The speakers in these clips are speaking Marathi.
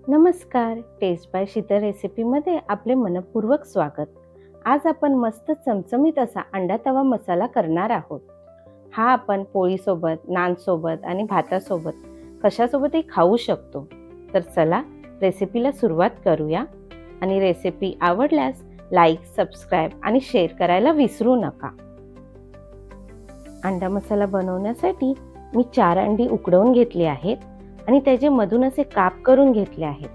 नमस्कार, टेस्ट बाय शीतल रेसिपीमध्ये आपले मनपूर्वक स्वागत. आज आपण मस्त चमचमीत असा अंडा तवा मसाला करणार आहोत. हा आपण पोळीसोबत, नानसोबत आणि भातासोबत कशासोबतही खाऊ शकतो. तर चला रेसिपीला सुरुवात करूया आणि रेसिपी आवडल्यास लाईक, सबस्क्राईब आणि शेअर करायला विसरू नका. अंडा मसाला बनवण्यासाठी मी 4 अंडी उकडवून घेतली आहेत आणि त्याचे मधून असे काप करून घेतले आहेत.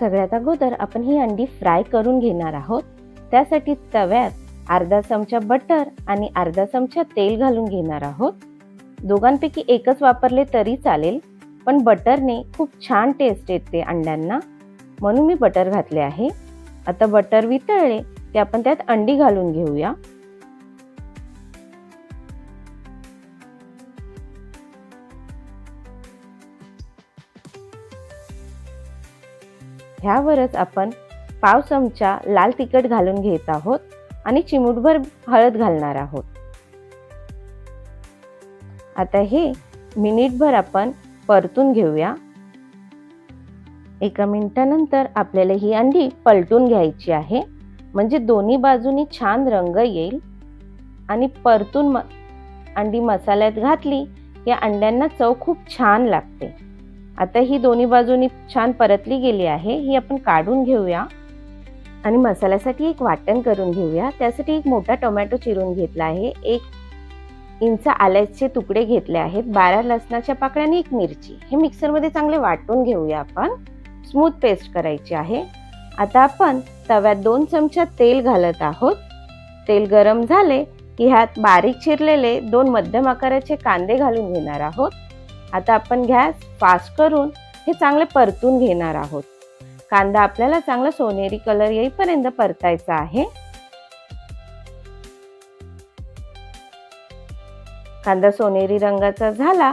सगळ्यात अगोदर आपण ही अंडी फ्राय करून घेणार आहोत. त्यासाठी तव्यात अर्धा चमचा बटर आणि अर्धा चमचा तेल घालून घेणार आहोत. दोघांपैकी एकच वापरले तरी चालेल, पण बटरने खूप छान टेस्ट येते अंड्यांना, म्हणून मी बटर घातले आहे. आता बटर वितळले की आपण त्यात अंडी घालून घेऊया. ह्यावरच आपण पाव चमचा लाल तिखट घालून घेत आहोत आणि चिमूटभर हळद घालणार आहोत. आता हे मिनिटभर आपण परतून घेऊया. 1 मिनिटानंतर आपल्याला ही अंडी पलटून घ्यायची आहे, म्हणजे दोन्ही बाजूनी छान रंग येईल आणि परतून अंडी मसाल्यात घातली की अंड्यांना चव खूप छान लागते. आता ही दोन्ही बाजूनी छान परतली गेली आहे, ही आपण काढून घेऊया आणि मसाल्यासाठी एक वाटण करून घेऊया. त्यासाठी एक मोठा टोमॅटो चिरून घेतला आहे, 1 इंच आल्याचे तुकडे घेतले आहेत, 12 लसणाच्या पाकळ्या आणि 1 मिरची. हे मिक्सरमध्ये चांगले वाटून घेऊया. आपण स्मूथ पेस्ट करायची आहे. आता आपण तव्यात 2 चमचा तेल घालत आहोत. तेल गरम झाले की ह्यात बारीक चिरलेले 2 मध्यम आकाराचे कांदे घालून घेणार आहोत. आता आपण गॅस फास्ट करून हे चांगले परतून घेणार आहोत. कांदा आपल्याला चांगला सोनेरी कलर येईपर्यंत परतायचा आहे. कांदा सोनेरी रंगाचा झाला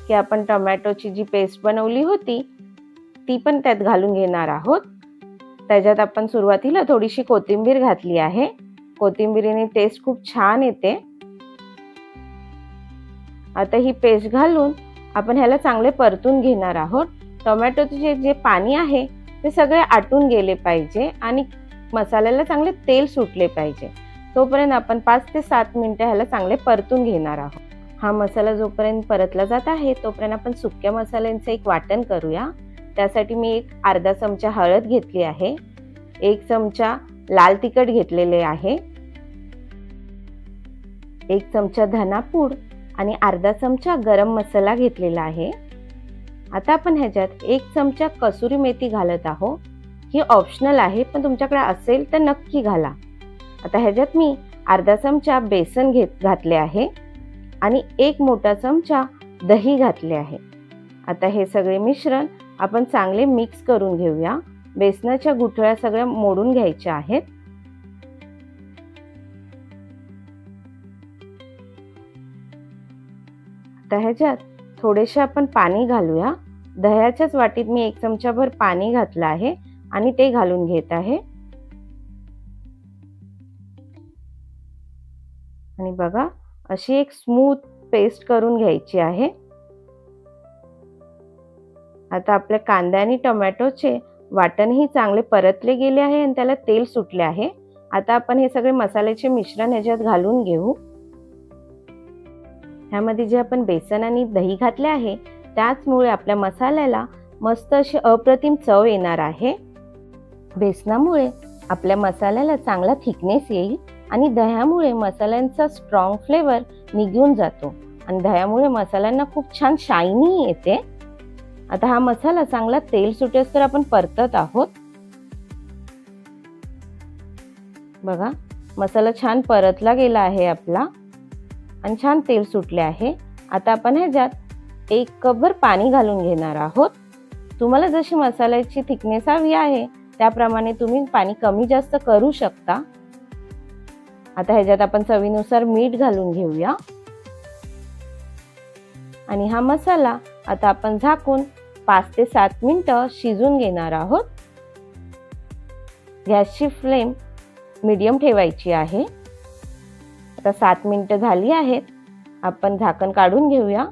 की आपण टोमॅटोची जी पेस्ट बनवली होती ती पण त्यात घालून घेणार आहोत. त्याच्यात आपण सुरुवातीला थोडीशी कोथिंबीर घातली आहे. कोथिंबीरीने टेस्ट खूप छान येते. आता ही पेस्ट घालून आपण ह्याला चांगले परतून घेणार आहोत. टोमॅटोचे जे पाणी आहे ते सगळे आटून गेले पाहिजे आणि मसाल्याला चांगले तेल सुटले पाहिजे. तोपर्यंत आपण 5 ते 7 मिनिटं ह्याला चांगले परतून घेणार आहोत. हा मसाला जोपर्यंत परतला जात आहे तोपर्यंत आपण सुक्या मसाल्यांचे एक वाटण करूया. त्यासाठी मी अर्धा चमचा हळद घेतली आहे, 1 चमचा लाल तिखट घेतलेले आहे, 1 चमचा धनापूड आणि अर्धा चमचा गरम मसाला घेतलेला आहे. आता आपण ह्याच्यात 1 चमचा कसुरी मेथी घालत आहोत. ही ऑप्शनल आहे, पण तुमच्याकडे असेल तर नक्की घाला. आता ह्याच्यात मी अर्धा चमचा बेसन घातले आहे आणि 1 मोठा चमचा दही घातले आहे. आता हे सगळे मिश्रण आपण चांगले मिक्स करून घेऊया. बेसनाच्या गुठळ्या सगळ्या मोडून घ्यायच्या आहेत. आता ह्याच्यात थोडेसे आपण पाणी घालूया. दह्याच्याच वाटीत मी 1 चमचाभर पाणी घातलं आहे आणि ते घालून घेत आहे. आणि बघा, अशी एक स्मूथ पेस्ट करून घ्यायची आहे. आता आपल्या कांदा आणि टोमॅटोचे वाटणही चांगले परतले गेले आहे आणि त्याला तेल सुटले आहे. आता आपण हे सगळे मसाल्याचे मिश्रण ह्याच्यात घालून घेऊ. ह्यामध्ये जे आपण बेसन आणि दही घातले आहे त्याचमुळे आपल्या मसाल्याला मस्त अशी अप्रतिम चव येणार आहे. बेसनामुळे आपल्या मसाल्याला चांगला थिकनेस येईल आणि दह्यामुळे मसाल्यांचा स्ट्रॉंग फ्लेवर निघून जातो आणि दह्यामुळे मसाल्यांना खूप छान शायनी येते. आता हा मसाला चांगला तेल सुटेस्तोवर आपण परतत आहोत. बघा, मसाला छान परतला गेला आहे आपला आणि छान तेल सुटले आहे. आता आपण ह्याच्यात 1 कपभर पाणी घालून घेणार आहोत. तुम्हाला जशी मसाल्याची थिकनेस हवी आहे त्याप्रमाणे तुम्ही पाणी कमी जास्त करू शकता. आता ह्याच्यात आपण चवीनुसार मीठ घालून घेऊया आणि हा मसाला आता आपण झाकून 5 ते 7 मिनिटं शिजून घेणार आहोत. गॅसची फ्लेम मीडियम ठेवायची आहे. आता 7 मिनिटं झाली आहेत. आपण झाकण काढून घेऊया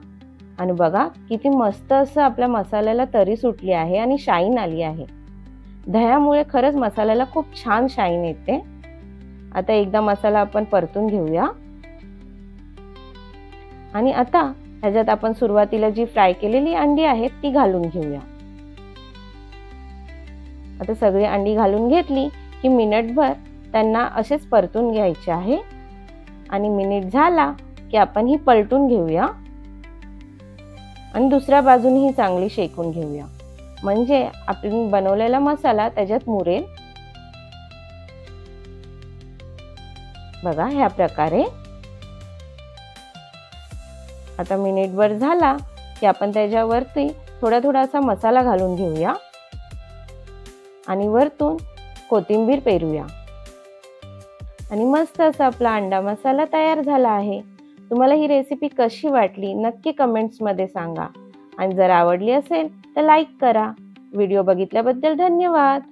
आणि बघा किती मस्त असं आपल्या मसाल्याला तरी सुटली आहे आणि शाईन आली आहे. दह्यामुळे खरंच मसाल्याला खूप छान शाईन येते. आता एकदा मसाला आपण परतून घेऊया आणि आता ह्याच्यात आपण सुरुवातीला जी फ्राय केलेली अंडी आहेत ती घालून घेऊया. आता सगळी अंडी घालून घेतली की मिनिटभर त्यांना असेच परतून घ्यायचे आहे आणि मिनिट झाला की आपण ही पलटून घेऊया आणि दुसऱ्या बाजूने चांगली शेकून घेऊया, म्हणजे आपण बनवलेला मसाला त्याच्यात मुरेल. बघा ह्या प्रकारे. आता मिनिटभर झाला की आपण त्याच्यावरती थोडा थोडा असा मसाला घालून घेऊया आणि वरतून कोथिंबीर पेरूया आणि मस्त असा आपला अंडा मसाला तयार झाला आहे. तुम्हाला ही रेसिपी कशी वाटली नक्की कमेंट्समध्ये सांगा आणि जर आवडली असेल तर लाईक करा. व्हिडिओ बघितल्याबद्दल धन्यवाद.